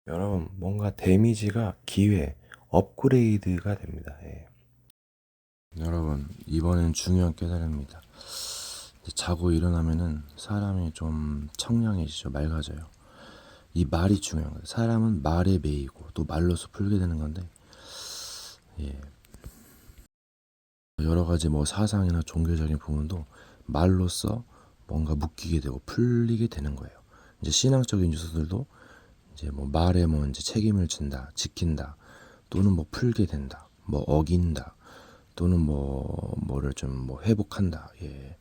여러분, 뭔가 데미지가 기회, 업그레이드가 됩니다. 예. 여러분, 이번엔 중요한 깨달음입니다. 자고 일어나면은 사람이 좀 청량해지죠. 맑아져요. 이 말이 중요한 거예요. 사람은 말에 매이고 또 말로서 풀게 되는 건데, 예. 여러 가지 뭐 사상이나 종교적인 부분도 말로써 뭔가 묶이게 되고 풀리게 되는 거예요. 이제 신앙적인 요소들도 이제 뭐 말에 뭐 이제 책임을 진다, 지킨다, 또는 뭐 풀게 된다, 뭐 어긴다, 또는 뭐를 좀 뭐 회복한다. 예.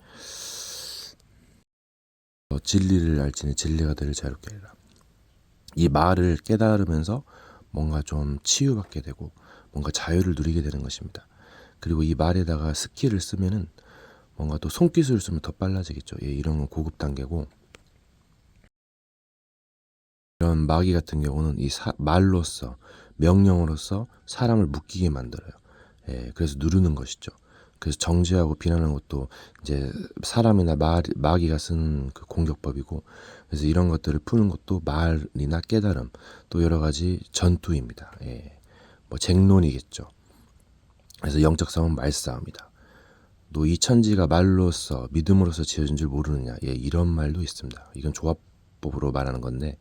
진리를 알지니 진리가 너를 자유롭게 하리라. 이 말을 깨달으면서 뭔가 좀 치유받게 되고 뭔가 자유를 누리게 되는 것입니다. 그리고 이 말에다가 스킬을 쓰면은 뭔가 또 손기술을 쓰면 더 빨라지겠죠. 예, 이런 건 고급 단계고, 이런 마귀 같은 경우는 이 말로써 명령으로서 사람을 묶이게 만들어요. 예, 그래서 누르는 것이죠. 그래서 정죄하고 비난하는 것도 이제 사람이나 마귀가 쓰는 그 공격법이고, 그래서 이런 것들을 푸는 것도 말이나 깨달음, 또 여러 가지 전투입니다. 예, 뭐 쟁론이겠죠. 그래서 영적 싸움은 말싸움이다. 너 이 천지가 말로써 믿음으로써 지어진 줄 모르느냐. 예, 이런 말도 있습니다. 이건 조합법으로 말하는 건데,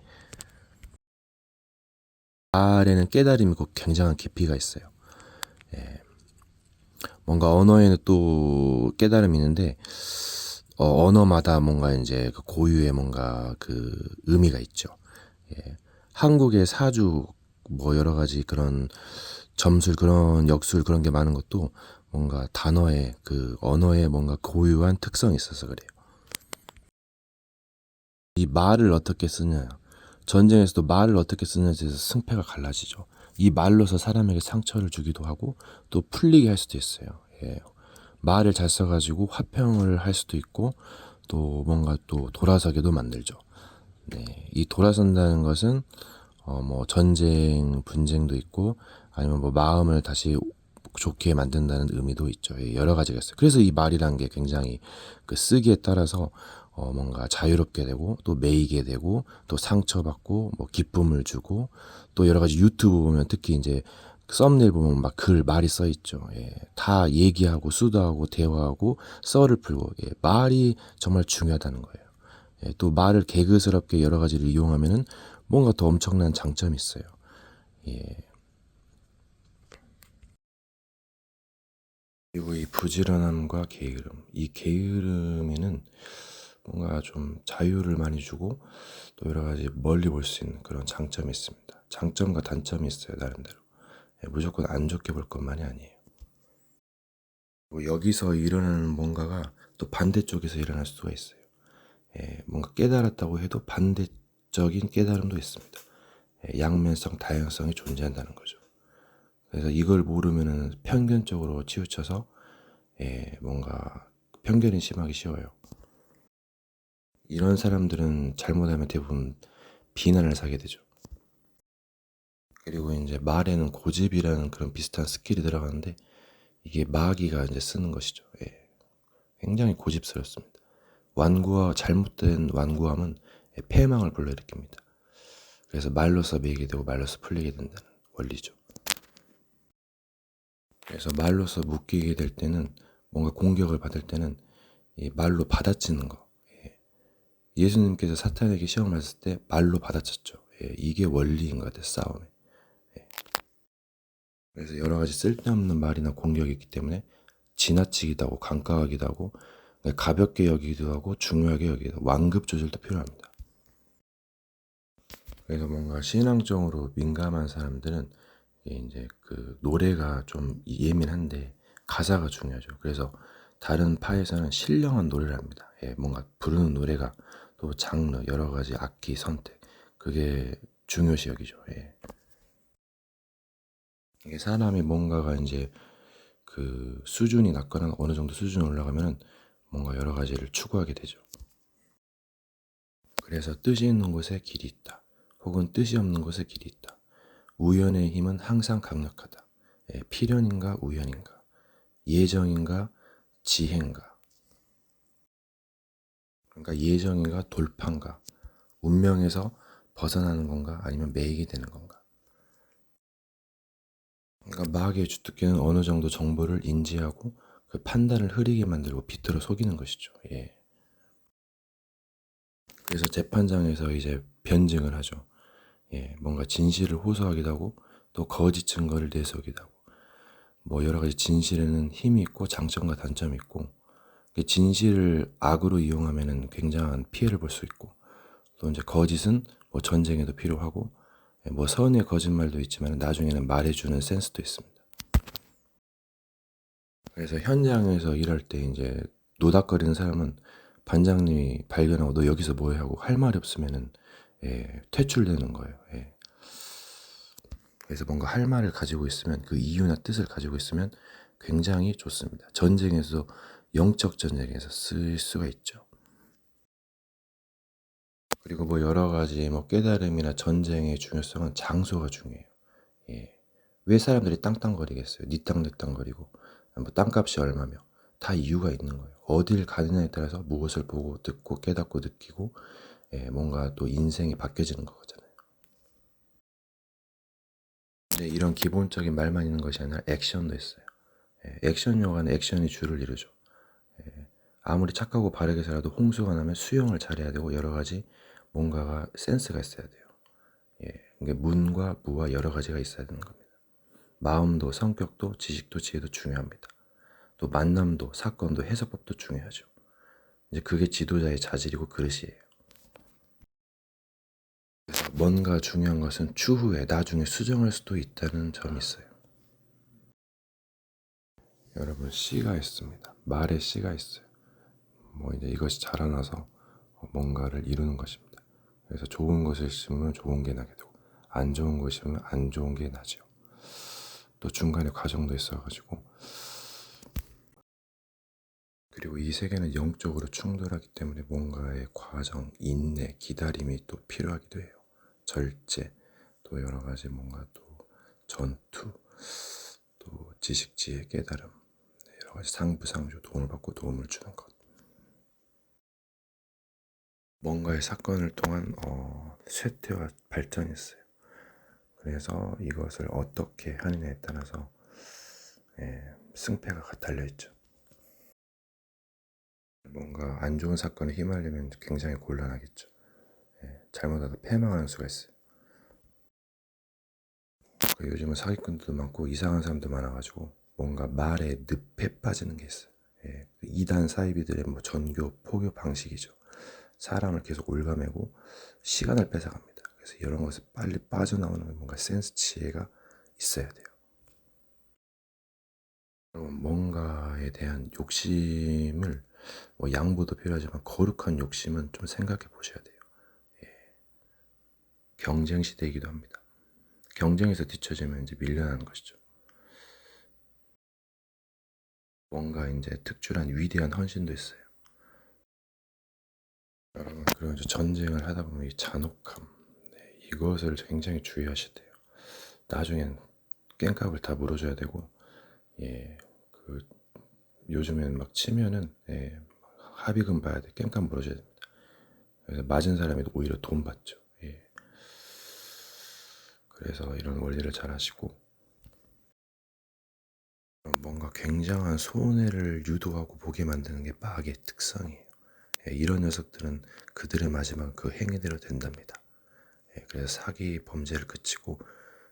말에는 깨달음이 꼭 굉장한 깊이가 있어요. 예, 뭔가 언어에는 또 깨달음이 있는데, 언어마다 뭔가 이제 그 고유의 뭔가 그 의미가 있죠. 예. 한국의 사주 뭐 여러 가지 그런 점술 그런 역술 그런 게 많은 것도 뭔가 단어의 그 언어의 뭔가 고유한 특성이 있어서 그래요. 이 말을 어떻게 쓰냐, 전쟁에서도 말을 어떻게 쓰냐에 대해서 승패가 갈라지죠. 이 말로서 사람에게 상처를 주기도 하고 또 풀리게 할 수도 있어요. 예. 말을 잘 써가지고 화평을 할 수도 있고 또 뭔가 또 돌아서게도 만들죠. 네, 이 돌아선다는 것은 뭐 전쟁, 분쟁도 있고 아니면 뭐 마음을 다시 좋게 만든다는 의미도 있죠. 예, 여러 가지가 있어요. 그래서 이 말이란 게 굉장히 그 쓰기에 따라서 뭔가 자유롭게 되고 또 매이게 되고 또 상처받고 뭐 기쁨을 주고 또 여러 가지 유튜브 보면 특히 이제 썸네일 보면 막 말이 써 있죠. 예, 다 얘기하고 수다하고 대화하고 썰을 풀고, 예, 말이 정말 중요하다는 거예요. 예, 또 말을 개그스럽게 여러 가지를 이용하면은 뭔가 더 엄청난 장점이 있어요. 예. 그리고 이 부지런함과 게으름, 이 게으름에는 뭔가 좀 자유를 많이 주고 또 여러 가지 멀리 볼 수 있는 그런 장점이 있습니다. 장점과 단점이 있어요, 나름대로. 예, 무조건 안 좋게 볼 것만이 아니에요. 뭐 여기서 일어나는 뭔가가 또 반대쪽에서 일어날 수가 있어요. 예, 뭔가 깨달았다고 해도 반대적인 깨달음도 있습니다. 예, 양면성, 다양성이 존재한다는 거죠. 그래서 이걸 모르면은 편견적으로 치우쳐서, 예, 뭔가 편견이 심하기 쉬워요. 이런 사람들은 잘못하면 대부분 비난을 사게 되죠. 그리고 이제 말에는 고집이라는 그런 비슷한 스킬이 들어가는데 이게 마귀가 이제 쓰는 것이죠. 예, 굉장히 고집스럽습니다. 잘못된 완고함은 패망을 불러일으킵니다. 그래서 말로써 매이게 되고 말로써 풀리게 된다는 원리죠. 그래서 말로써 묶이게 될 때는 뭔가 공격을 받을 때는 이 말로 받아치는 거. 예. 예수님께서 사탄에게 시험을 했을 때 말로 받아쳤죠. 예. 이게 원리인 것 같아요, 싸움에. 예. 그래서 여러 가지 쓸데없는 말이나 공격이 있기 때문에 지나치기도 하고 강가하기도 하고 가볍게 여기기도 하고 중요하게 여기기도 하고 완급 조절도 필요합니다. 그래서 뭔가 신앙적으로 민감한 사람들은 이제 그 노래가 좀 예민한데 가사가 중요하죠. 그래서 다른 파에서는 신령한 노래를 합니다. 예, 뭔가 부르는 노래가 또 장르, 여러 가지 악기 선택, 그게 중요시 여기죠. 예. 이게 사람이 뭔가가 이제 그 수준이 낮거나 어느 정도 수준이 올라가면은 뭔가 여러 가지를 추구하게 되죠. 그래서 뜻이 있는 곳에 길이 있다. 혹은 뜻이 없는 곳에 길이 있다. 우연의 힘은 항상 강력하다. 예, 필연인가 우연인가, 예정인가 지혜인가, 그러니까 예정인가 돌파인가, 운명에서 벗어나는 건가? 아니면 매이게 되는 건가? 그러니까 마귀의 주특기는 어느 정도 정보를 인지하고 그 판단을 흐리게 만들고 비틀어 속이는 것이죠. 예. 그래서 재판장에서 이제 변증을 하죠. 예, 뭔가 진실을 호소하기도 하고 또 거짓 증거를 내세우기도 하고 뭐 여러 가지 진실에는 힘이 있고 장점과 단점이 있고 그 진실을 악으로 이용하면은 굉장한 피해를 볼 수 있고 또 이제 거짓은 뭐 전쟁에도 필요하고 뭐 선의 거짓말도 있지만 나중에는 말해주는 센스도 있습니다. 그래서 현장에서 일할 때 이제 노닥거리는 사람은 반장님이 발견하고 너 여기서 뭐해 하고 할 말이 없으면은 퇴출되는 거예요. 예. 그래서 뭔가 할 말을 가지고 있으면 그 이유나 뜻을 가지고 있으면 굉장히 좋습니다. 전쟁에서 영적 전쟁에서 쓸 수가 있죠. 그리고 뭐 여러 가지 뭐 깨달음이나 전쟁의 중요성은 장소가 중요해요. 예. 왜 사람들이 땅땅거리겠어요? 니 땅 내 땅 거리고 뭐 땅값이 얼마며 다 이유가 있는 거예요. 어딜 가느냐에 따라서 무엇을 보고 듣고 깨닫고 느끼고 뭔가 또 인생이 바뀌어지는 거잖아요. 근데 이런 기본적인 말만 있는 것이 아니라 액션도 있어요. 액션 영화는 액션이 주를 이루죠. 아무리 착하고 바르게 살아도 홍수가 나면 수영을 잘해야 되고 여러 가지 뭔가가 센스가 있어야 돼요. 그러니까 문과 무와 여러 가지가 있어야 되는 겁니다. 마음도 성격도 지식도 지혜도 중요합니다. 또 만남도 사건도 해석법도 중요하죠. 이제 그게 지도자의 자질이고 그릇이에요. 그래서 뭔가 중요한 것은 추후에 나중에 수정할 수도 있다는 점이 있어요. 여러분 씨가 있습니다. 말에 씨가 있어요. 뭐 이제 이것이 자라나서 뭔가를 이루는 것입니다. 그래서 좋은 것을 심으면 좋은 게 나게 되고 안 좋은 것을 심으면 안 좋은 게 나죠. 또 중간에 과정도 있어가지고 그리고 이 세계는 영적으로 충돌하기 때문에 뭔가의 과정, 인내, 기다림이 또 필요하기도 해요. 절제, 또 여러 가지 뭔가 또 전투, 또 지식지혜, 깨달음, 여러 가지 상부상조, 도움을 받고 도움을 주는 것. 뭔가의 사건을 통한 쇠퇴와 발전이 있어요. 그래서 이것을 어떻게 하느냐에 따라서 승패가 달려있죠. 뭔가 안 좋은 사건에 휘말리면 굉장히 곤란하겠죠. 잘못하다 패망하는 수가 있어요. 요즘은 사기꾼도 많고 이상한 사람도 많아가지고 뭔가 말에 늪에 빠지는 게 있어요. 이단 사이비들의 뭐 전교 포교 방식이죠. 사람을 계속 올가매고 시간을 뺏어갑니다. 그래서 이런 것을 빨리 빠져나오는 뭔가 센스 지혜가 있어야 돼요. 뭔가에 대한 욕심을 뭐 양보도 필요하지만 거룩한 욕심은 좀 생각해 보셔야 돼요. 경쟁 시대이기도 합니다. 경쟁에서 뒤처지면 이제 밀려나는 것이죠. 뭔가 이제 특출한 위대한 헌신도 있어요. 여러분 그리고 이제 전쟁을 하다 보면 이 잔혹함 이것을 굉장히 주의하셔야 돼요. 나중엔 깽값을 다 물어줘야 되고 그 요즘엔 막 치면은 합의금 봐야 돼. 깽값 물어줘야 됩니다. 그래서 맞은 사람이 오히려 돈 받죠. 그래서 이런 원리를 잘 하시고 뭔가 굉장한 손해를 유도하고 보게 만드는 게 마귀의 특성이에요. 이런 녀석들은 그들의 마지막 그 행위대로 된답니다. 그래서 사기 범죄를 그치고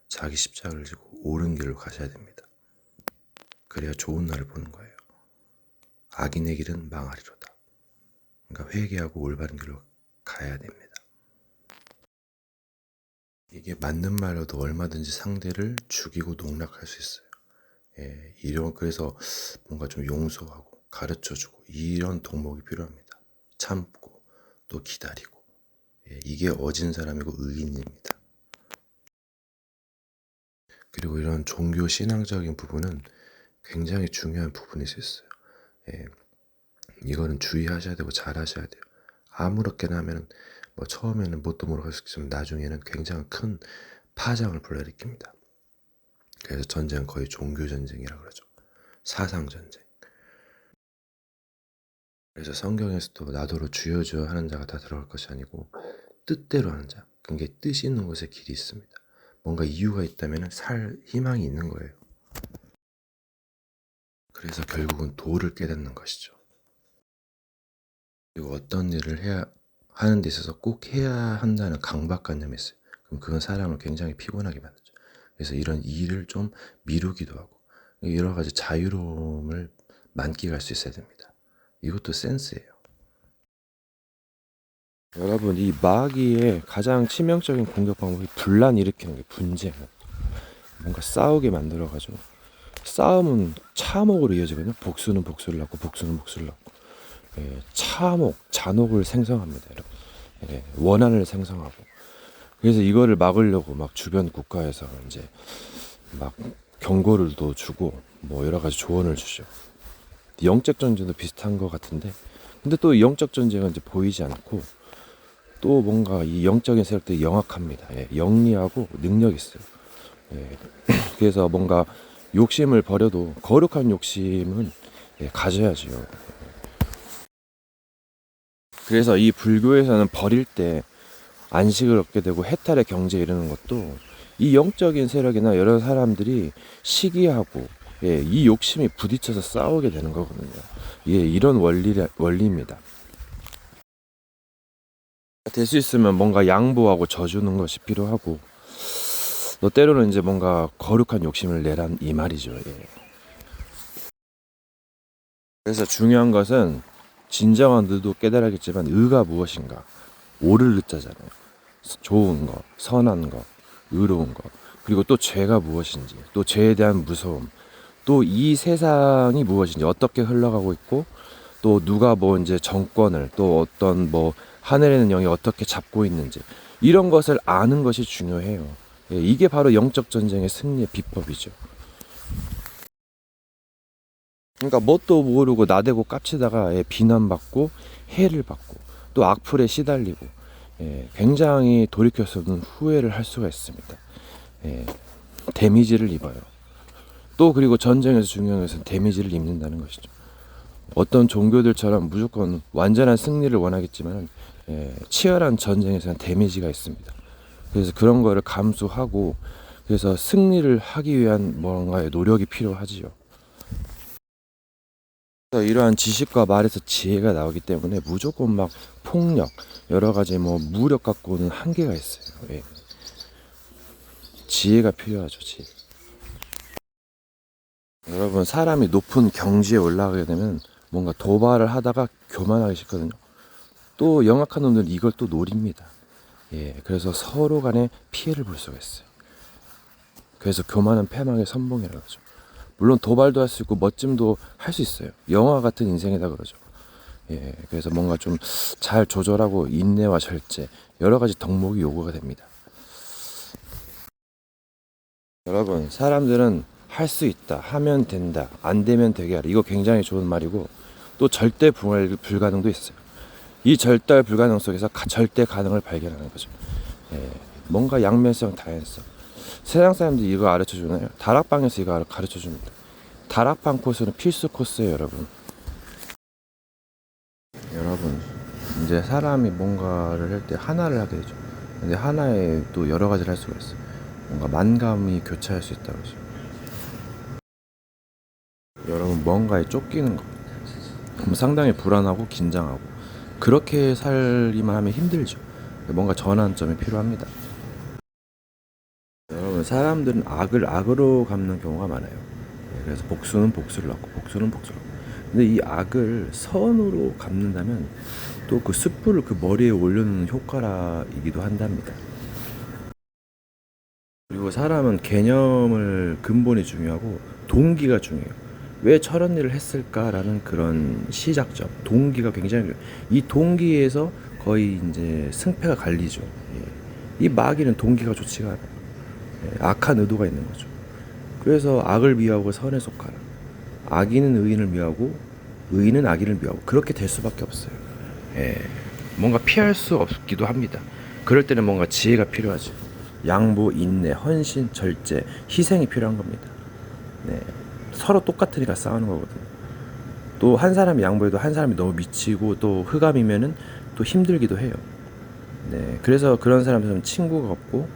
자기 십자가를 지고 옳은 길로 가셔야 됩니다. 그래야 좋은 날을 보는 거예요. 악인의 길은 망하리로다. 그러니까 회개하고 올바른 길로 가야 됩니다. 이게 맞는 말로도 얼마든지 상대를 죽이고 농락할 수 있어요. 그래서 뭔가 좀 용서하고 가르쳐주고 이런 덕목이 필요합니다. 참고 또 기다리고 이게 어진 사람이고 의인입니다. 그리고 이런 종교 신앙적인 부분은 굉장히 중요한 부분일 수 있어요. 이거는 주의하셔야 되고 잘 하셔야 돼요. 아무렇게나 하면 뭐 처음에는 뭣도 모르고 있지만 나중에는 굉장히 큰 파장을 불러일으킵니다. 그래서 전쟁은 거의 종교 전쟁이라고 그러죠. 사상 전쟁. 그래서 성경에서도 나더러 주여 주여 하는 자가 다 들어갈 것이 아니고 뜻대로 하는 자. 그게 뜻이 있는 곳에 길이 있습니다. 뭔가 이유가 있다면 살 희망이 있는 거예요. 그래서 결국은 도를 깨닫는 것이죠. 그리고 어떤 일을 해야 하는 데 있어서 꼭 해야 한다는 강박관념이 있어요. 그럼 그건 사람을 굉장히 피곤하게 만들죠. 그래서 이런 일을 좀 미루기도 하고 여러 가지 자유로움을 만끽할 수 있어야 됩니다. 이것도 센스예요. 여러분, 이 마귀의 가장 치명적인 공격 방법이 분란 일으키는 게 분쟁. 뭔가 싸우게 만들어가지고 싸움은 차목으로 이어지거든요. 복수는 복수를 낳고 복수는 복수를 낳고 차목, 잔혹을 생성합니다. 여러분. 원한을 생성하고 그래서 이거를 막으려고 막 주변 국가에서 이제 막 경고를 또 주고 뭐 여러 가지 조언을 주죠. 영적 전쟁도 비슷한 것 같은데 근데 또 영적 전쟁은 이제 보이지 않고 또 뭔가 이 영적인 세력들이 영악합니다. 영리하고 능력 있어요. 그래서 뭔가 욕심을 버려도 거룩한 욕심은 가져야지요. 그래서 이 불교에서는 버릴 때 안식을 얻게 되고 해탈의 경지에 이르는 것도 이 영적인 세력이나 여러 사람들이 시기하고 이 욕심이 부딪혀서 싸우게 되는 거거든요. 이런 원리입니다. 될 수 있으면 뭔가 양보하고 져주는 것이 필요하고 너 때로는 이제 뭔가 거룩한 욕심을 내란 이 말이죠. 그래서 중요한 것은 진정한 의도 깨달아야겠지만 의가 무엇인가 오를 의자잖아요. 좋은 거, 선한 거, 의로운 거 그리고 또 죄가 무엇인지 또 죄에 대한 무서움 또 이 세상이 무엇인지 어떻게 흘러가고 있고 또 누가 뭐 이제 정권을 또 어떤 뭐 하늘에 있는 영이 어떻게 잡고 있는지 이런 것을 아는 것이 중요해요. 이게 바로 영적 전쟁의 승리의 비법이죠. 그러니까 뭣도 모르고 나대고 깝치다가 비난받고 해를 받고 또 악플에 시달리고 굉장히 돌이킬 수 없는 후회를 할 수가 있습니다. 데미지를 입어요. 또 그리고 전쟁에서 중요한 것은 데미지를 입는다는 것이죠. 어떤 종교들처럼 무조건 완전한 승리를 원하겠지만 치열한 전쟁에서는 데미지가 있습니다. 그래서 그런 거를 감수하고 그래서 승리를 하기 위한 뭔가의 노력이 필요하지요. 이러한 지식과 말에서 지혜가 나오기 때문에 무조건 막 폭력, 여러 가지 뭐 무력 갖고는 한계가 있어요. 지혜가 필요하죠, 지혜. 여러분, 사람이 높은 경지에 올라가게 되면 뭔가 도발을 하다가 교만하기 싫거든요. 또 영악한 놈들은 이걸 또 노립니다. 그래서 서로 간에 피해를 볼 수가 있어요. 그래서 교만은 패망의 선봉이라고 하죠. 물론 도발도 할 수 있고 멋짐도 할 수 있어요. 영화 같은 인생이다 그러죠. 그래서 뭔가 좀 잘 조절하고 인내와 절제 여러 가지 덕목이 요구가 됩니다. 여러분, 사람들은 할 수 있다, 하면 된다, 안 되면 되게 하라. 이거 굉장히 좋은 말이고 또 절대 불가능도 있어요. 이 절대 불가능 속에서 절대 가능을 발견하는 거죠. 뭔가 양면성, 다양성. 세상 사람들이 이거 가르쳐 주나요? 다락방에서 이거 가르쳐 줍니다. 다락방 코스는 필수 코스예요, 여러분. 여러분, 이제 사람이 뭔가를 할 때 하나를 하게 되죠. 근데 하나에 또 여러 가지를 할 수가 있어요. 뭔가 만감이 교차할 수 있다고 하죠. 여러분, 뭔가에 쫓기는 거. 그럼 상당히 불안하고 긴장하고 그렇게 살기만 하면 힘들죠. 뭔가 전환점이 필요합니다. 여러분, 사람들은 악을 악으로 갚는 경우가 많아요. 그래서 복수는 복수를 낳고 복수는 복수를 낳고 근데 이 악을 선으로 갚는다면 또 그 숯불을 그 머리에 올려놓는 효과이기도 한답니다. 그리고 사람은 개념을 근본이 중요하고 동기가 중요해요. 왜 저런 일을 했을까라는 그런 시작점, 동기가 굉장히 중요해요. 이 동기에서 거의 이제 승패가 갈리죠. 이 마귀는 동기가 좋지가 않아요. 악한 의도가 있는 거죠. 그래서 악을 미워하고 선에 속하라. 악인은 의인을 미워하고 의인은 악인을 미워하고 그렇게 될 수밖에 없어요. 뭔가 피할 수 없기도 합니다. 그럴 때는 뭔가 지혜가 필요하죠. 양보, 인내, 헌신, 절제, 희생이 필요한 겁니다. 서로 똑같으니까 싸우는 거거든요. 또 한 사람이 양보해도 한 사람이 너무 미치고 또 흑암이면은 또 힘들기도 해요. 네, 그래서 그런 사람들은 친구가 없고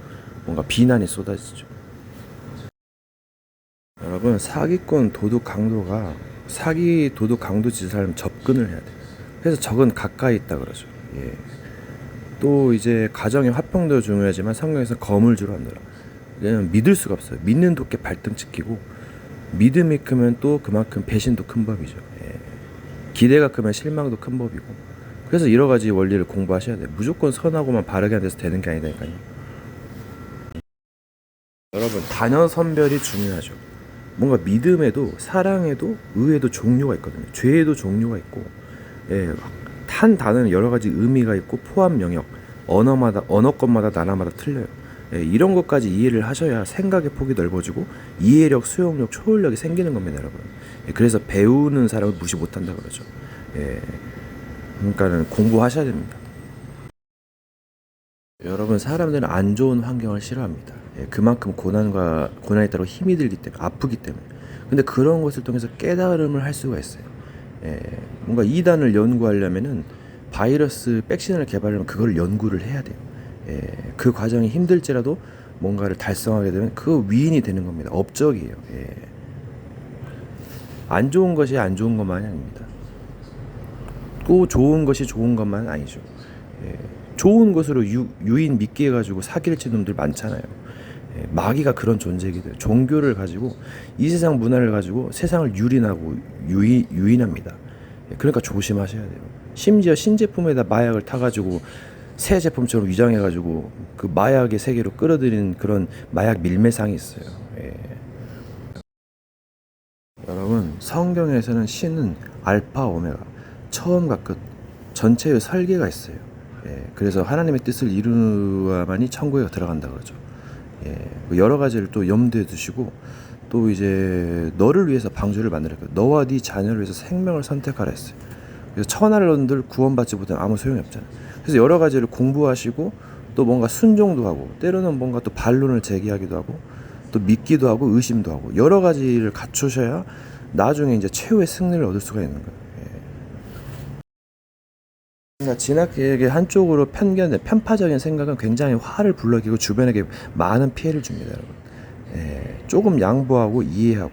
뭔가 비난이 쏟아지죠. 여러분, 사기 도둑 강도 지사람 접근을 해야 돼요. 그래서 적은 가까이 있다 그러죠. 예. 또 이제 가정의 화평도 중요하지만 성경에서 거물주로 한노라. 얘는 믿을 수가 없어요. 믿는 도끼 발등 찍히고, 믿음이 크면 또 그만큼 배신도 큰 법이죠. 예. 기대가 크면 실망도 큰 법이고. 그래서 여러 가지 원리를 공부하셔야 돼요. 무조건 선하고만 바르게 안 돼서 되는 게 아니다니까요. 여러분, 단어 선별이 중요하죠. 뭔가 믿음에도 사랑에도 의에도 종류가 있거든요. 죄에도 종류가 있고, 예, 한 단어는 여러 가지 의미가 있고 포함 영역, 언어권마다 나라마다 틀려요. 예, 이런 것까지 이해를 하셔야 생각의 폭이 넓어지고 이해력, 수용력, 초월력이 생기는 겁니다, 여러분. 예, 그래서 배우는 사람을 무시 못한다 그러죠. 예, 그러니까는 공부하셔야 됩니다. 여러분, 사람들은 안 좋은 환경을 싫어합니다. 예, 그만큼 고난에 따라 힘이 들기 때문에, 아프기 때문에. 근데 그런 것을 통해서 깨달음을 할 수가 있어요. 예, 뭔가 이단을 연구하려면은 바이러스 백신을 개발하려면 그걸 연구를 해야 돼요. 예, 그 과정이 힘들지라도 뭔가를 달성하게 되면 그 위인이 되는 겁니다. 업적이에요. 예. 안 좋은 것이 안 좋은 것만이 아닙니다. 또 좋은 것이 좋은 것만은 아니죠. 예, 좋은 것으로 유인 믿게 해가지고 사기를 치는 놈들 많잖아요. 예, 마귀가 그런 존재이기도 해요. 종교를 가지고 이 세상 문화를 가지고 세상을 유인합니다. 예, 그러니까 조심하셔야 돼요. 심지어 신제품에다 마약을 타가지고 새 제품처럼 위장해가지고 그 마약의 세계로 끌어들이는 그런 마약 밀매상이 있어요. 예. 여러분, 성경에서는 신은 알파 오메가, 처음과 끝, 전체의 설계가 있어요. 예, 그래서 하나님의 뜻을 이루어야만이 천국에 들어간다 그러죠. 예, 그 여러 가지를 또 염두에 두시고, 또 이제 너를 위해서 방주를 만들었고, 너와 네 자녀를 위해서 생명을 선택하라 했어요. 그래서 천하를 얻은들 구원받지 못하면 아무 소용이 없잖아요. 그래서 여러 가지를 공부하시고, 또 뭔가 순종도 하고, 때로는 뭔가 또 반론을 제기하기도 하고, 또 믿기도 하고 의심도 하고, 여러 가지를 갖추셔야 나중에 이제 최후의 승리를 얻을 수가 있는 거예요. 그러니까 진학계에게 한쪽으로 편파적인 생각은 굉장히 화를 불러기고 주변에게 많은 피해를 줍니다, 여러분. 예, 조금 양보하고 이해하고.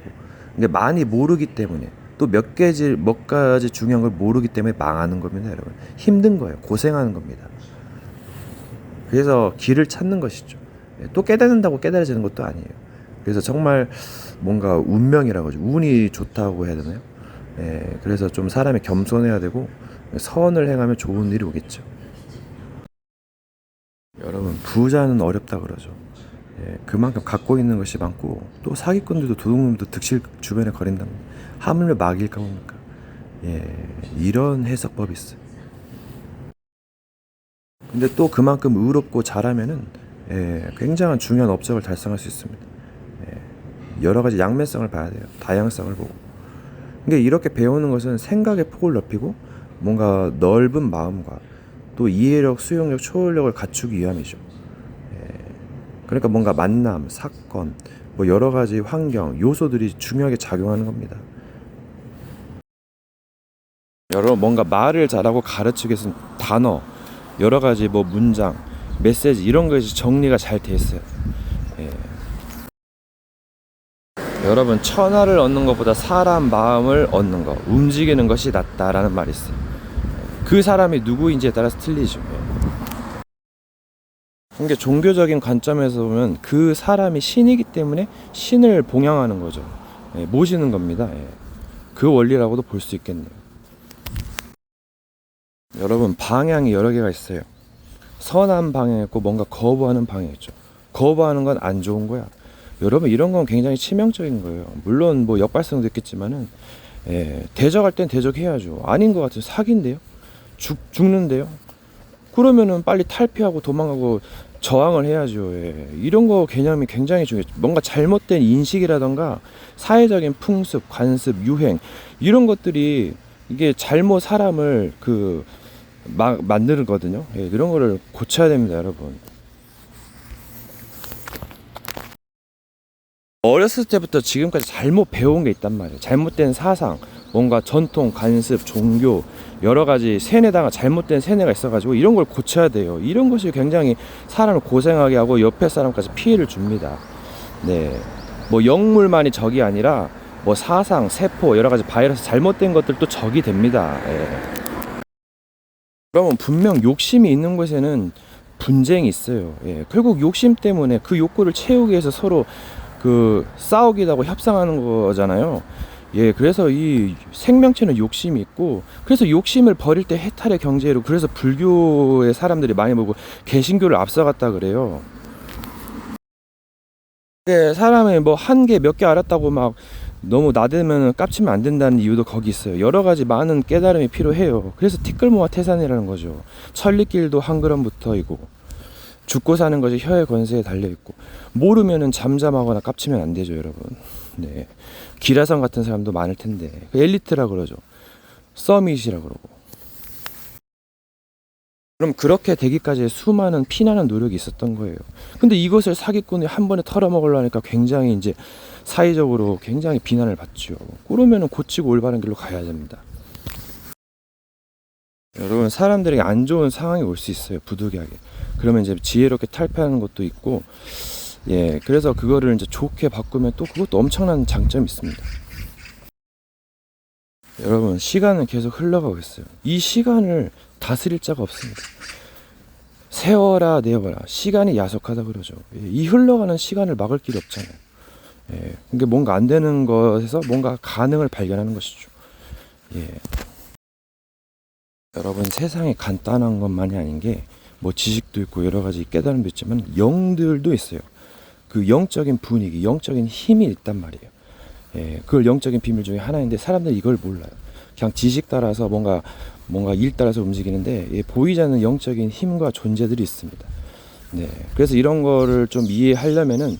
근데 많이 모르기 때문에 또 몇 가지 중요한 걸 모르기 때문에 망하는 겁니다, 여러분. 힘든 거예요. 고생하는 겁니다. 그래서 길을 찾는 것이죠. 예, 또 깨닫는다고 깨달아지는 것도 아니에요. 그래서 정말 뭔가 운명이라고 하죠. 운이 좋다고 해야 되나요? 예, 그래서 좀 사람이 겸손해야 되고 선을 행하면 좋은 일이 오겠죠. 여러분, 부자는 어렵다 그러죠. 예, 그만큼 갖고 있는 것이 많고 또 사기꾼들도 도둑놈도 득실 주변에 거린다는 거예요. 하물며 마귀일까 뭡니까? 예, 이런 해석법이 있어요. 근데 또 그만큼 의롭고 잘하면은 굉장한 중요한 업적을 달성할 수 있습니다. 여러 가지 양면성을 봐야 돼요. 다양성을 보고. 근데 이렇게 배우는 것은 생각의 폭을 넓히고 뭔가 넓은 마음과 또 이해력, 수용력, 초월력을 갖추기 위함이죠. 그러니까 뭔가 만남, 사건, 뭐 여러 가지 환경, 요소들이 중요하게 작용하는 겁니다. 여러분, 뭔가 말을 잘하고 가르치기 위해서는 단어, 여러 가지 뭐 문장, 메시지 이런 것이 정리가 잘 돼 있어요. 예. 여러분, 천하를 얻는 것보다 사람 마음을 얻는 것, 움직이는 것이 낫다라는 말이 있어요. 그 사람이 누구인지에 따라서 틀리죠. 그러니까 종교적인 관점에서 보면 그 사람이 신이기 때문에 신을 봉양하는 거죠. 예, 모시는 겁니다. 예. 그 원리라고도 볼 수 있겠네요. 여러분, 방향이 여러 개가 있어요. 선한 방향이 있고 뭔가 거부하는 방향이 있죠. 거부하는 건 안 좋은 거야. 여러분, 이런 건 굉장히 치명적인 거예요. 물론 뭐 역발성도 있겠지만은 대적할 땐 대적해야죠. 아닌 것 같아요. 사기인데요. 죽는데요. 그러면은 빨리 탈피하고 도망가고 저항을 해야죠. 예. 이런 거 개념이 굉장히 중요해요. 뭔가 잘못된 인식이라던가 사회적인 풍습, 관습, 유행 이런 것들이 이게 잘못 사람을 만들거든요. 예, 이런 거를 고쳐야 됩니다, 여러분. 어렸을 때부터 지금까지 잘못 배운 게 있단 말이에요. 잘못된 사상, 뭔가 전통, 관습, 종교 여러 가지 세뇌다가 잘못된 세뇌가 있어가지고 이런 걸 고쳐야 돼요. 이런 것이 굉장히 사람을 고생하게 하고 옆에 사람까지 피해를 줍니다. 네, 뭐 영물만이 적이 아니라 뭐 사상, 세포 여러 가지 바이러스 잘못된 것들도 적이 됩니다. 예. 그러면 분명 욕심이 있는 곳에는 분쟁이 있어요. 예. 결국 욕심 때문에 그 욕구를 채우기 위해서 서로 그 싸우기도 하고 협상하는 거잖아요. 예, 그래서 이 생명체는 욕심이 있고, 그래서 욕심을 버릴 때 해탈의 경제로, 그래서 불교의 사람들이 많이 보고 개신교를 앞서갔다 그래요. 예, 사람이 뭐 한 개 몇 개 알았다고 막 너무 나대면 깝치면 안 된다는 이유도 거기 있어요. 여러 가지 많은 깨달음이 필요해요. 그래서 티끌모아 태산이라는 거죠. 천리길도 한 걸음부터이고, 죽고 사는 것이 혀의 권세에 달려있고, 모르면은 잠잠하거나 깝치면 안 되죠, 여러분. 네. 기라성 같은 사람도 많을 텐데, 그 엘리트라 그러죠. 서밋이라 그러고. 그럼 그렇게 되기까지의 수많은 피나는 노력이 있었던 거예요. 근데 이것을 사기꾼이 한 번에 털어먹으려니까 굉장히 이제 사회적으로 굉장히 비난을 받죠. 그러면은 고치고 올바른 길로 가야 됩니다. 여러분, 사람들에게 안 좋은 상황이 올 수 있어요. 부득이하게. 그러면 이제 지혜롭게 탈피하는 것도 있고, 예, 그래서 그거를 이제 좋게 바꾸면 또 그것도 엄청난 장점이 있습니다. 여러분, 시간은 계속 흘러가고 있어요. 이 시간을 다스릴 자가 없습니다. 세워라 내어라, 시간이 야속하다 그러죠. 예, 이 흘러가는 시간을 막을 길이 없잖아요. 예, 그게 뭔가 안 되는 것에서 뭔가 가능을 발견하는 것이죠. 예. 여러분, 세상이 간단한 것만이 아닌 게 뭐 지식도 있고 여러 가지 깨달음도 있지만 영들도 있어요. 그 영적인 분위기, 영적인 힘이 있단 말이에요. 예, 그걸 영적인 비밀 중에 하나인데 사람들이 이걸 몰라요. 그냥 지식 따라서 뭔가 일 따라서 움직이는데, 예, 보이지 않는 영적인 힘과 존재들이 있습니다. 네, 그래서 이런 거를 좀 이해하려면은,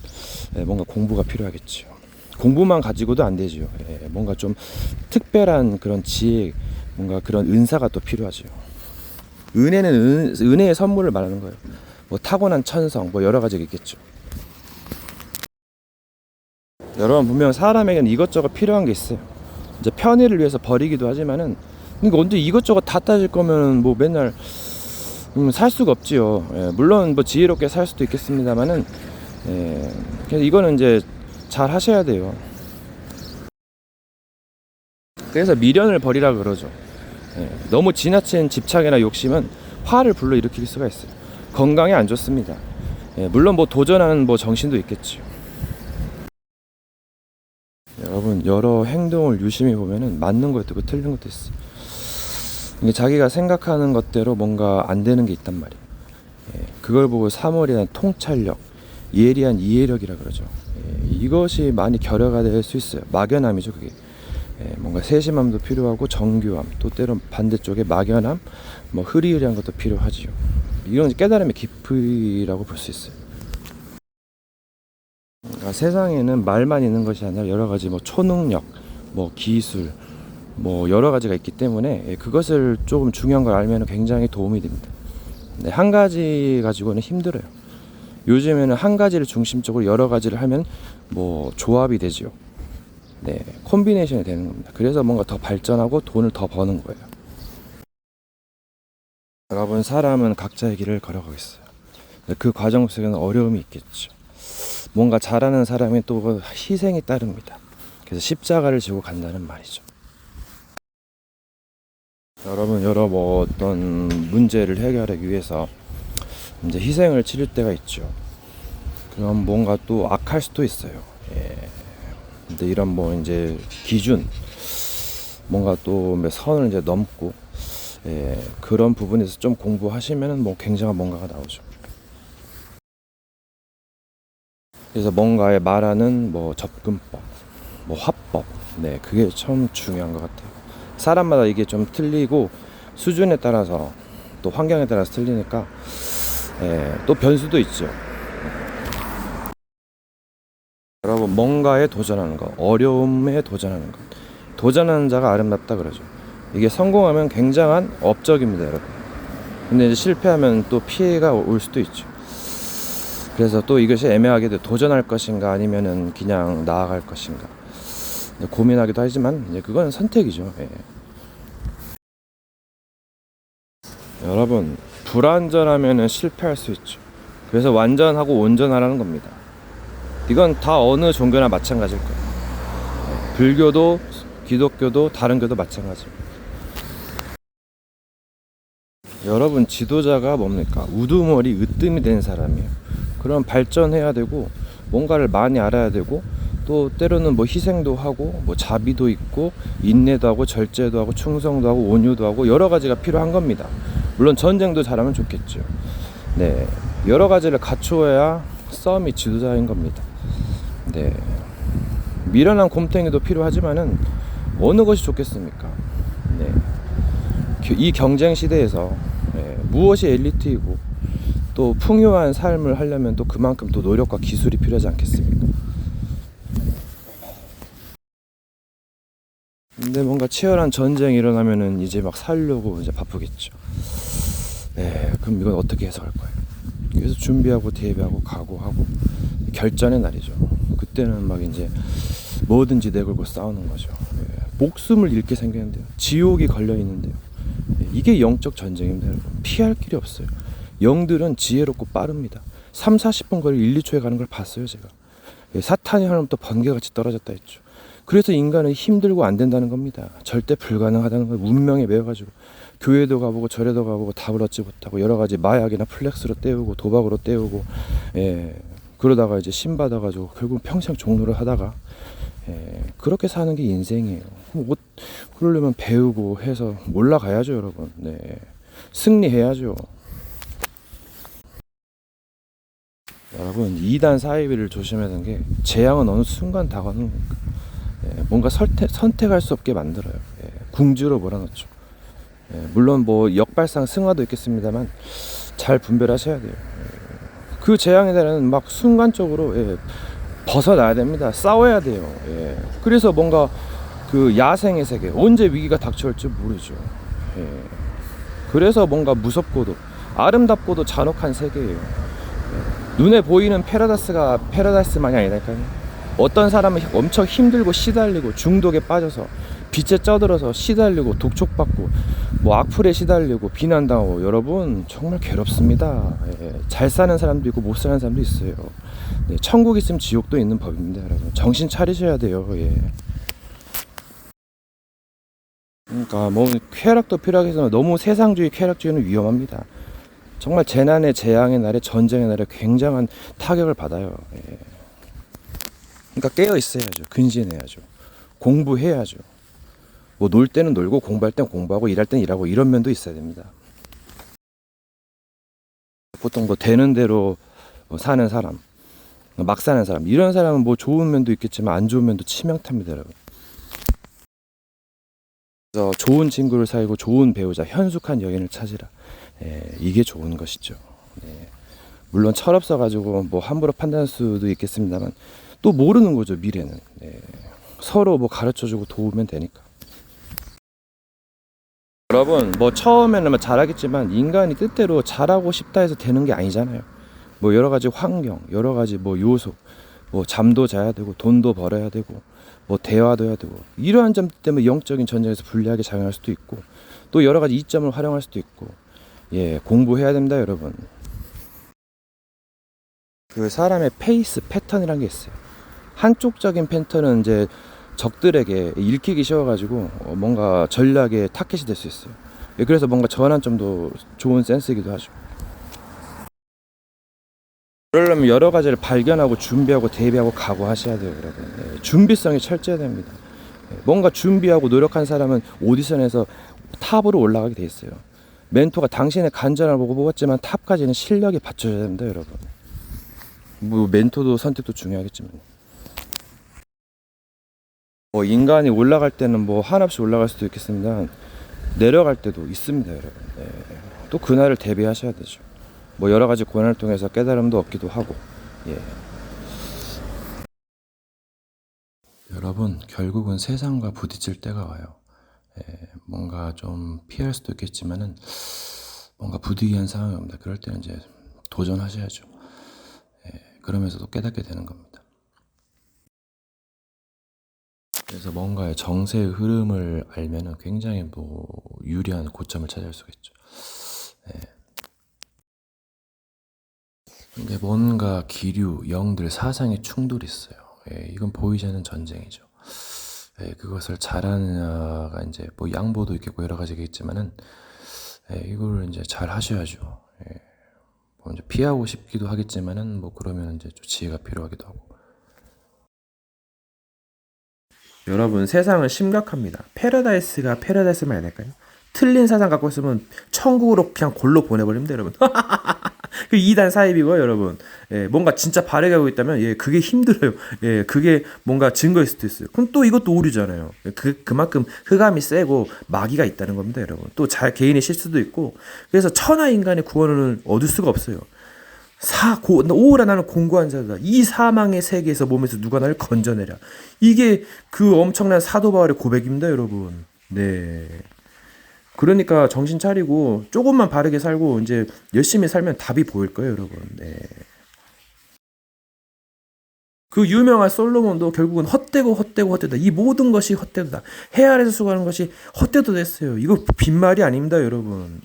예, 뭔가 공부가 필요하겠죠. 공부만 가지고도 안 되죠. 예, 뭔가 좀 특별한 그런 지혜, 뭔가 그런 은사가 또 필요하죠. 은혜는 은혜의 선물을 말하는 거예요. 뭐 타고난 천성, 뭐 여러 가지가 있겠죠. 여러분, 분명 사람에게는 이것저것 필요한 게 있어요. 이제 편의를 위해서 버리기도 하지만은, 그러니까 언제 이것저것 다 따질 거면 뭐 맨날 살 수가 없지요. 예, 물론 뭐 지혜롭게 살 수도 있겠습니다만은, 예, 그래서 이거는 이제 잘 하셔야 돼요. 그래서 미련을 버리라 그러죠. 예, 너무 지나친 집착이나 욕심은 화를 불러일으킬 수가 있어요. 건강에 안 좋습니다. 예, 물론 뭐 도전하는 뭐 정신도 있겠죠. 여러분, 여러 행동을 유심히 보면은 맞는 것도 있고 틀린 것도 있어요. 이게 자기가 생각하는 것대로 뭔가 안 되는 게 있단 말이에요. 예, 그걸 보고 사물에 통찰력, 예리한 이해력이라 그러죠. 예, 이것이 많이 결여가 될 수 있어요. 막연함이죠, 그게. 예, 뭔가 세심함도 필요하고 정교함, 또 때론 반대쪽에 막연함, 뭐 흐리흐리한 것도 필요하지요. 이건 깨달음의 깊이라고 볼 수 있어요. 그러니까 세상에는 말만 있는 것이 아니라 여러 가지 뭐 초능력, 뭐 기술, 뭐 여러 가지가 있기 때문에, 예, 그것을 조금 중요한 걸 알면 굉장히 도움이 됩니다. 네, 한 가지 가지고는 힘들어요. 요즘에는 한 가지를 중심적으로 여러 가지를 하면 뭐 조합이 되지요. 네, 콤비네이션이 되는 겁니다. 그래서 뭔가 더 발전하고 돈을 더 버는 거예요. 여러분, 사람은 각자의 길을 걸어가고 있어요. 그 과정 속에는 어려움이 있겠죠. 뭔가 잘하는 사람이 또 희생이 따릅니다. 그래서 십자가를 지고 간다는 말이죠. 여러분, 여러 뭐 어떤 문제를 해결하기 위해서 이제 희생을 치를 때가 있죠. 그럼 뭔가 또 악할 수도 있어요. 예. 근데 이런 뭐 이제 기준, 뭔가 또 선을 이제 넘고, 예, 그런 부분에서 좀 공부하시면은 뭐 굉장한 뭔가가 나오죠. 그래서 뭔가에 말하는 뭐 접근법, 뭐 화법, 네, 그게 참 중요한 것 같아요. 사람마다 이게 좀 틀리고 수준에 따라서 또 환경에 따라서 틀리니까, 예, 또 변수도 있죠. 여러분, 뭔가에 도전하는 것, 어려움에 도전하는 것, 도전하는 자가 아름답다 그러죠. 이게 성공하면 굉장한 업적입니다, 여러분. 근데 이제 실패하면 또 피해가 올 수도 있죠. 그래서 또 이것이 애매하게 도전할 것인가 아니면은 그냥 나아갈 것인가. 고민하기도 하지만 그건 선택이죠. 예. 여러분, 불완전하면 실패할 수 있죠. 그래서 완전하고 온전하라는 겁니다. 이건 다 어느 종교나 마찬가지일 거예요. 불교도 기독교도 다른 교도 마찬가지입니다. 여러분, 지도자가 뭡니까? 우두머리 으뜸이 된 사람이에요. 그럼 발전해야 되고 뭔가를 많이 알아야 되고 또 때로는 뭐 희생도 하고 뭐 자비도 있고 인내도 하고 절제도 하고 충성도 하고 온유도 하고 여러 가지가 필요한 겁니다. 물론 전쟁도 잘하면 좋겠죠. 네, 여러 가지를 갖추어야 싸움이 지도자인 겁니다. 네, 미련한 곰탱이도 필요하지만은 어느 것이 좋겠습니까? 네, 이 경쟁 시대에서 무엇이 엘리트이고 또 풍요한 삶을 하려면 또 그만큼 또 노력과 기술이 필요하지 않겠습니까? 근데 뭔가 치열한 전쟁이 일어나면은 이제 막 살려고 이제 바쁘겠죠. 네, 그럼 이건 어떻게 해석할 거예요? 그래서 준비하고 대비하고 각오하고 결전의 날이죠. 그때는 막 이제 뭐든지 내걸고 싸우는 거죠. 목숨을 잃게 생겼는데요. 지옥이 걸려 있는데요. 이게 영적 전쟁입니다, 여러분. 피할 길이 없어요. 영들은 지혜롭고 빠릅니다. 3, 40분 거리 1, 2초에 가는 걸 봤어요, 제가. 사탄이 하나부터 번개같이 떨어졌다 했죠. 그래서 인간은 힘들고 안 된다는 겁니다. 절대 불가능하다는 걸 운명에 매여가지고 교회도 가보고 절에도 가보고 답을 얻지 못하고 여러 가지 마약이나 플렉스로 때우고 도박으로 때우고 그러다가 이제 신 받아가지고 결국 평생 종로를 하다가 그렇게 사는 게 인생이에요. 뭐 그러려면 배우고 해서 올라가야죠, 여러분. 네, 승리해야죠. 여러분, 2단 사이비를 조심해야 되는 게 재앙은 어느 순간 다가오는 겁니다. 뭔가 선택할 수 없게 만들어요. 궁지로 몰아넣죠. 물론 뭐 역발상 승화도 있겠습니다만 잘 분별하셔야 돼요. 그 재앙에 대한 막 순간적으로 벗어나야 됩니다. 싸워야 돼요. 그래서 뭔가 그 야생의 세계, 언제 위기가 닥쳐올지 모르죠. 그래서 뭔가 무섭고도 아름답고도 잔혹한 세계예요. 눈에 보이는 패러다이스만이 아니라니까요. 어떤 사람은 엄청 힘들고 시달리고 중독에 빠져서 빛에 쪄들어서 시달리고 독촉받고 뭐 악플에 시달리고 비난당하고 여러분 정말 괴롭습니다. 잘 사는 사람도 있고 못 사는 사람도 있어요. 천국 있으면 지옥도 있는 법입니다, 여러분. 정신 차리셔야 돼요. 그러니까 뭐 쾌락도 필요하겠지만 너무 세상주의 쾌락주의는 위험합니다. 정말 재난의 재앙의 날에 전쟁의 날에 굉장한 타격을 받아요. 그러니까 깨어 있어야죠. 근신해야죠. 공부해야죠. 뭐 놀 때는 놀고 공부할 때는 공부하고 일할 때는 일하고 이런 면도 있어야 됩니다. 보통 뭐 되는 대로 사는 사람, 막 사는 사람, 이런 사람은 뭐 좋은 면도 있겠지만 안 좋은 면도 치명타입니다, 여러분. 그래서 좋은 친구를 사귀고 좋은 배우자, 현숙한 여인을 찾으라. 이게 좋은 것이죠. 물론 철없어 가지고 뭐 함부로 판단할 수도 있겠습니다만 또 모르는 거죠, 미래는. 서로 뭐 가르쳐주고 도우면 되니까. 여러분, 뭐 처음에는 잘하겠지만 인간이 뜻대로 잘하고 싶다 해서 되는 게 아니잖아요. 뭐 여러 가지 환경, 여러 가지 뭐 요소, 뭐 잠도 자야 되고 돈도 벌어야 되고 뭐 대화도 해야 되고 이러한 점 때문에 영적인 전쟁에서 불리하게 작용할 수도 있고 또 여러 가지 이점을 활용할 수도 있고 공부해야 됩니다, 여러분. 그 사람의 페이스 패턴이라는 게 있어요. 한쪽적인 패턴은 이제 적들에게 읽히기 쉬워가지고 뭔가 전략의 타켓이 될 수 있어요. 그래서 뭔가 전환점도 좋은 센스이기도 하죠. 그러려면 여러 가지를 발견하고 준비하고 대비하고 각오하셔야 돼요, 여러분. 준비성이 철저해야 됩니다. 뭔가 준비하고 노력한 사람은 오디션에서 탑으로 올라가게 돼 있어요. 멘토가 당신의 간절함을 보고 뽑았지만 탑까지는 실력이 받쳐줘야 됩니다, 여러분. 뭐 멘토도 선택도 중요하겠지만 뭐 인간이 올라갈 때는 뭐 한없이 올라갈 수도 있겠습니다. 내려갈 때도 있습니다, 여러분. 또 그날을 대비하셔야 되죠. 뭐 여러 가지 고난을 통해서 깨달음도 얻기도 하고. 여러분, 결국은 세상과 부딪힐 때가 와요. 뭔가 좀 피할 수도 있겠지만은 뭔가 부득이한 상황이 옵니다. 그럴 때는 이제 도전하셔야죠. 그러면서도 깨닫게 되는 겁니다. 그래서 뭔가의 정세의 흐름을 알면은 굉장히 뭐 유리한 고점을 찾을 수가 있죠. 근데 뭔가 기류, 영들, 사상의 충돌이 있어요. 이건 보이지 않는 전쟁이죠. 그것을 잘하느냐가 이제 뭐 양보도 있겠고 여러 가지가 있지만은 이걸 이제 잘 하셔야죠. 뭐 이제 피하고 싶기도 하겠지만은 뭐 그러면 이제 좀 지혜가 필요하기도 하고. 여러분, 세상은 심각합니다. 패러다이스가 패러다이스만 해야 될까요? 틀린 사상 갖고 있으면 천국으로 그냥 골로 보내버립니다, 여러분. 그 2단 사입이고요, 여러분. 뭔가 진짜 바르게 하고 있다면, 그게 힘들어요. 그게 뭔가 증거일 수도 있어요. 그럼 또 이것도 오류잖아요. 그만큼 흑암이 세고 마귀가 있다는 겁니다, 여러분. 또 개인의 실수도 있고. 그래서 천하 인간의 구원을 얻을 수가 없어요. 오라 나는 공고한 자다. 이 사망의 세계에서 몸에서 누가 나를 건져내랴. 이게 그 엄청난 사도 바울의 고백입니다, 여러분. 네. 그러니까 정신 차리고 조금만 바르게 살고 이제 열심히 살면 답이 보일 거예요, 여러분. 네. 그 유명한 솔로몬도 결국은 헛되다. 이 모든 것이 헛되다. 해 아래서 수고하는 것이 헛되도 됐어요. 이거 빈말이 아닙니다, 여러분.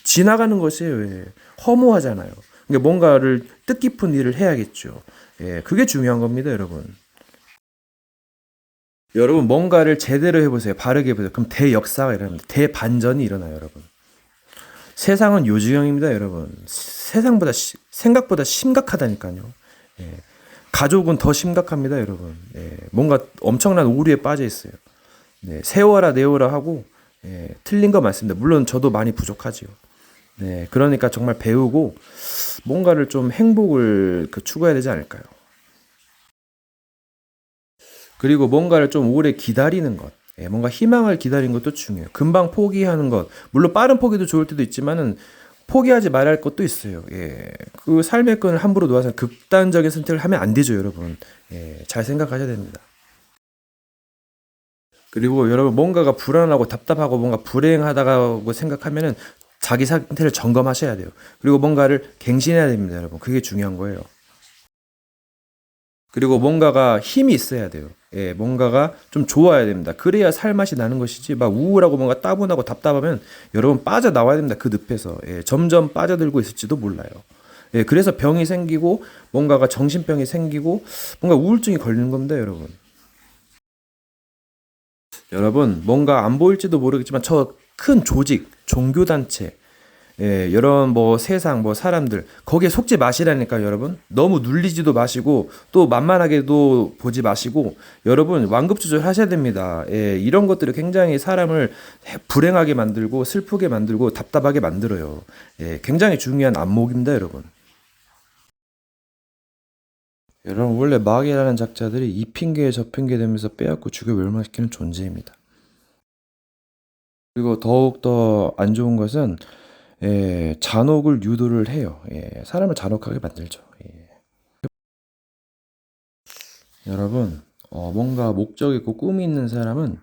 지나가는 것이에요. 허무하잖아요. 그러니까 뭔가를 뜻깊은 일을 해야겠죠. 그게 중요한 겁니다, 여러분. 여러분 뭔가를 제대로 해보세요. 바르게 해보세요. 그럼 대역사가 일어납니다. 대반전이 일어나요, 여러분. 세상은 요지경입니다, 여러분. 생각보다 심각하다니까요. 예. 가족은 더 심각합니다, 여러분. 뭔가 엄청난 오류에 빠져 있어요. 네, 세워라 내워라 하고 틀린 거 많습니다. 물론 저도 많이 부족하지요. 네, 그러니까 정말 배우고 뭔가를 좀 행복을 추구해야 되지 않을까요? 그리고 뭔가를 좀 오래 기다리는 것. 뭔가 희망을 기다리는 것도 중요해요. 금방 포기하는 것. 물론 빠른 포기도 좋을 때도 있지만은 포기하지 말아야 할 것도 있어요. 그 삶의 끈을 함부로 놓아서 극단적인 선택을 하면 안 되죠, 여러분. 잘 생각하셔야 됩니다. 그리고 여러분 뭔가가 불안하고 답답하고 뭔가 불행하다고 생각하면은 자기 상태를 점검하셔야 돼요. 그리고 뭔가를 갱신해야 됩니다, 여러분. 그게 중요한 거예요. 그리고 뭔가가 힘이 있어야 돼요. 뭔가가 좀 좋아야 됩니다. 그래야 살맛이 나는 것이지, 막 우울하고 뭔가 따분하고 답답하면 여러분 빠져나와야 됩니다. 그 늪에서. 점점 빠져들고 있을지도 몰라요. 그래서 병이 생기고, 뭔가가 정신병이 생기고, 뭔가 우울증이 걸리는 겁니다, 여러분. 여러분, 뭔가 안 보일지도 모르겠지만, 저 큰 조직, 종교단체, 여러 뭐 세상 뭐 사람들 거기에 속지 마시라니까 여러분. 너무 눌리지도 마시고 또 만만하게도 보지 마시고 여러분 완급 조절하셔야 됩니다. 이런 것들이 굉장히 사람을 불행하게 만들고 슬프게 만들고 답답하게 만들어요. 굉장히 중요한 안목입니다, 여러분. 여러분 원래 마귀라는 작자들이 이 핑계에 저 핑계 대면서 빼앗고 죽여 멸망시키는 존재입니다. 그리고 더욱더 안 좋은 것은 잔혹을 유도를 해요. 사람을 잔혹하게 만들죠. 여러분, 뭔가 목적 있고 꿈이 있는 사람은,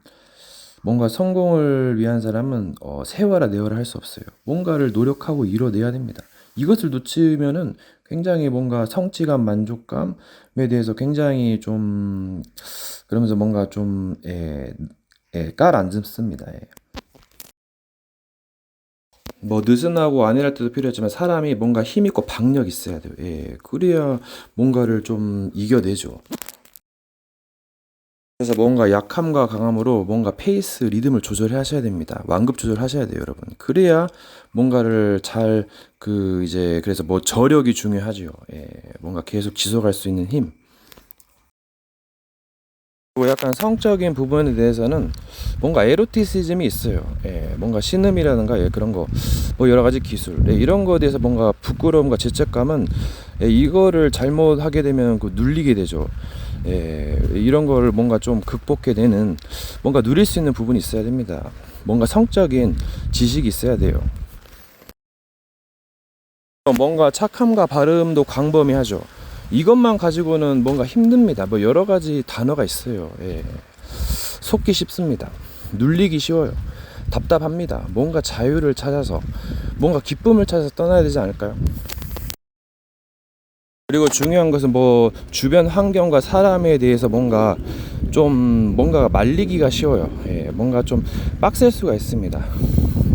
뭔가 성공을 위한 사람은 세워라 내워라 할 수 없어요. 뭔가를 노력하고 이뤄내야 됩니다. 이것을 놓치면은 굉장히 뭔가 성취감, 만족감에 대해서 굉장히 좀 그러면서 뭔가 좀 깔아앉습니다. 뭐 느슨하고 안일할 때도 필요하지만 사람이 뭔가 힘 있고 박력 있어야 돼요. 그래야 뭔가를 좀 이겨내죠. 그래서 뭔가 약함과 강함으로 뭔가 페이스, 리듬을 조절해 하셔야 됩니다. 완급 조절하셔야 돼요, 여러분. 그래야 뭔가를 잘 이제 그래서 뭐 저력이 중요하지요. 뭔가 계속 지속할 수 있는 힘. 그리고 약간 성적인 부분에 대해서는 뭔가 에로티시즘이 있어요. 뭔가 신음이라든가 그런 거, 뭐 여러 가지 기술, 이런 거에 대해서 뭔가 부끄러움과 죄책감은 이거를 잘못하게 되면 눌리게 되죠. 이런 거를 뭔가 좀 극복해내는 뭔가 누릴 수 있는 부분이 있어야 됩니다. 뭔가 성적인 지식이 있어야 돼요. 뭔가 착함과 발음도 광범위하죠. 이것만 가지고는 뭔가 힘듭니다. 뭐 여러 가지 단어가 있어요. 속기 쉽습니다. 눌리기 쉬워요. 답답합니다. 뭔가 자유를 찾아서 뭔가 기쁨을 찾아서 떠나야 되지 않을까요? 그리고 중요한 것은 뭐 주변 환경과 사람에 대해서 뭔가가 말리기가 쉬워요. 예, 뭔가 좀 빡셀 수가 있습니다.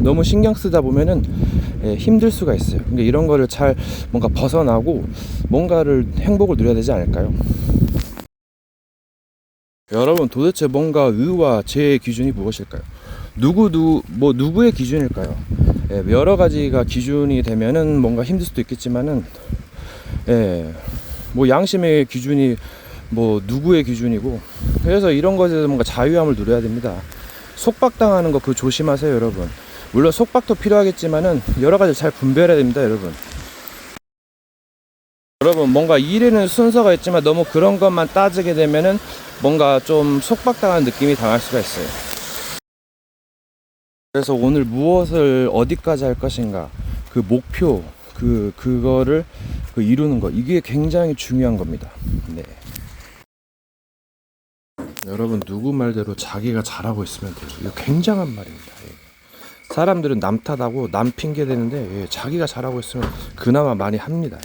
너무 신경 쓰다 보면은 힘들 수가 있어요. 근데 이런 거를 잘 뭔가 벗어나고 뭔가를 행복을 누려야 되지 않을까요? 여러분, 도대체 뭔가 의와 죄의 기준이 무엇일까요? 누구의 기준일까요? 여러 가지가 기준이 되면은 뭔가 힘들 수도 있겠지만은, 뭐 양심의 기준이 뭐 누구의 기준이고, 그래서 이런 것에서 뭔가 자유함을 누려야 됩니다. 속박당하는 거 그거 조심하세요, 여러분. 물론 속박도 필요하겠지만은 여러 가지 잘 분별해야 됩니다, 여러분. 여러분, 뭔가 일에는 순서가 있지만 너무 그런 것만 따지게 되면은 뭔가 좀 속박당하는 느낌이 당할 수가 있어요. 그래서 오늘 무엇을 어디까지 할 것인가, 그 목표, 그거를 이루는 거, 이게 굉장히 중요한 겁니다. 네. 여러분, 누구 말대로 자기가 잘하고 있으면 돼요. 이거 굉장한 말입니다. 사람들은 남 탓하고 남 핑계 대는데, 자기가 잘하고 있으면 그나마 많이 합니다.